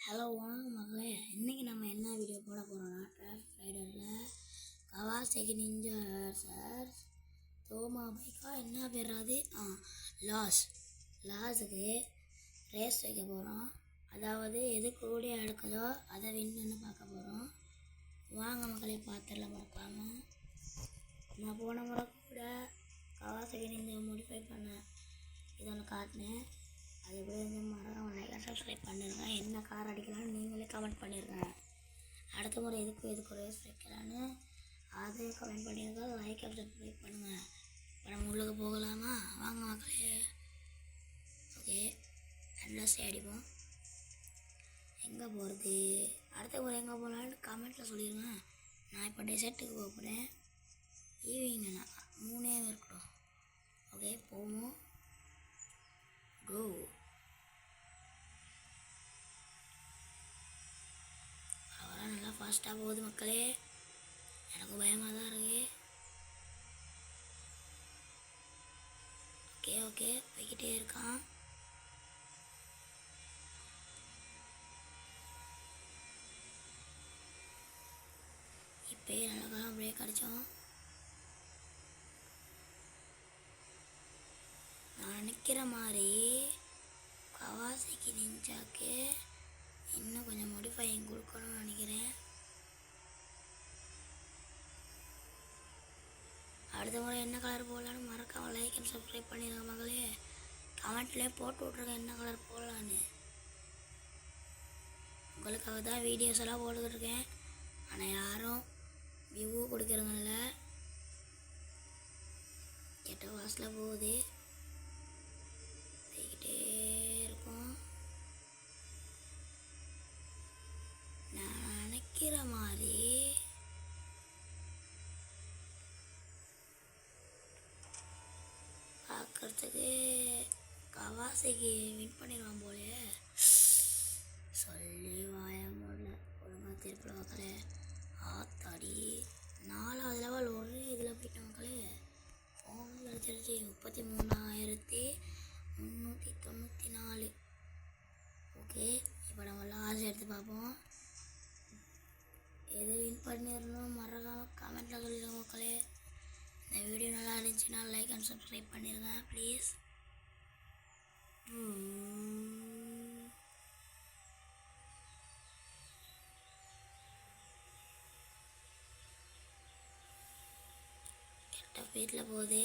Hello வணக்கம் மக்களே. இன்றைக்கி நம்ம என்ன வீடியோ போட போகிறோம்னா டிராஃபிக் ரைடரில் கவாசகி நிஞ்சா சார் தோமா பைக்கா என்ன பேர் அது லாஸுக்கு ரேஸ் வைக்க போகிறோம். அதாவது எது கூடிய எடுக்குதோ அதை வின்னு பார்க்க போகிறோம். வாங்க மக்களே பார்த்துடலாம். பார்க்காம நான் போன முறை கூட கவாசகி நிஞ்சா மாடிஃபை பண்ணேன், இது ஒன்று காட்டினேன். அது எப்படி வந்து மறக்காம லைக் சப்ஸ்கிரைப் பண்ணிடுங்க. என்ன கார் அடிக்கலான்னு நீங்களே கமெண்ட் பண்ணிடுங்க. அடுத்த முறை எதுக்கு ரேஸ் வைக்கலான்னு அதையும் கமெண்ட் பண்ணிடுங்க. லைக் சப்ஸ்கிரைப் பண்ணுங்கள். இப்போ நம்ம உள்ளுக்கு போகலாமா? வாங்க மக்களே. ஓகே, அட்ரஸ் அடிப்போம். எங்கே போகிறது, அடுத்த முறை எங்கே போகலான்னு கமெண்ட்டில் சொல்லிடுங்க. நான் இப்போ டெசர்ட்டுக்கு போகிறேன். ஈவினிங் நான் 3 இருக்கட்டும். ஓகே, போவோம். கோ. நல்லா ஃபாஸ்ட்டாக போகுது மக்களே. எனக்கு பயமாக தான் இருக்கு. ஓகே போய்கிட்டே இருக்கான். இப்போயே நல்லா பிரேக் அடித்தோம். நான் நினைக்கிற மாதிரி கவாசகி நிஞ்சாக்கு இன்னும் கொஞ்சம் மாடிஃபையிங் கொடுக்கணும்னு நினைக்கிறேன். அடுத்த முறை என்ன கலர் போடலான்னு மறக்காம லைக் அண்ட் சப்ஸ்கிரைப் பண்ணிடுங்க மகளே. கமெண்ட்லேயே போட்டு விட்ருங்க என்ன கலர் போடலான்னு. உங்களுக்காக தான் வீடியோஸ் எல்லாம் போட்டுக்கிட்டு இருக்கேன். ஆனால் யாரும் வியூ கொடுக்குறதில்ல. கெட்ட வாசலில் போகுது. போய்கிட்டே இருக்கும். நான் நினைக்கிற மாதிரி பார்க்கறதுக்கு கவாசகி வின் பண்ணிடுவான் போலே. சொல்லி வாய முடியல. ஒழுங்காக திருப்பி மக்களே. ஆத்தாடி 4வது லெவல் ஒரு இதில் போயிட்ட மக்களே. ஃபோனில் அடிச்சிருச்சு 33,394. ஓகே, இப்போ நம்ம லாஸ் எடுத்து பார்ப்போம். எது வின் பண்ணிடணும் மறக்காமல் கமெண்ட்டில் சொல்லிடுங்க மக்களே. இந்த வீடியோ நல்லா இருந்துச்சுன்னா லைக் அண்ட் சப்ஸ்கிரைப் பண்ணிடுங்க ப்ளீஸ். கெட்ட வீட்டில் போகுது.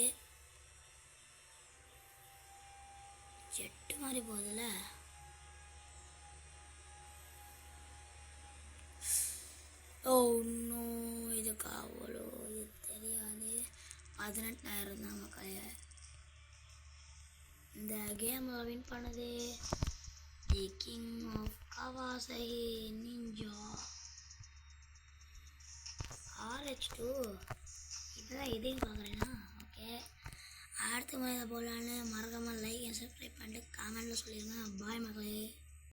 ஜெட்டு மாதிரி போகுதுல்ல. ஓ இன்னும் இதுக்கு அவ்வளோ இது தெரியாது. 18,000 தான் மக்களே. இந்த கேமில் வின் பண்ணது the king of Kawasaki Ninja RH2. இப்போதான் இதையும் பார்க்குறேன்னா. ஓகே, அடுத்த முறை போடலான்னு மறக்காமல் லைக் அண்ட் சப்ஸ்கிரைப் பண்ணிட்டு கமெண்ட்டில் சொல்லிடுங்க. பாய் மக்களே.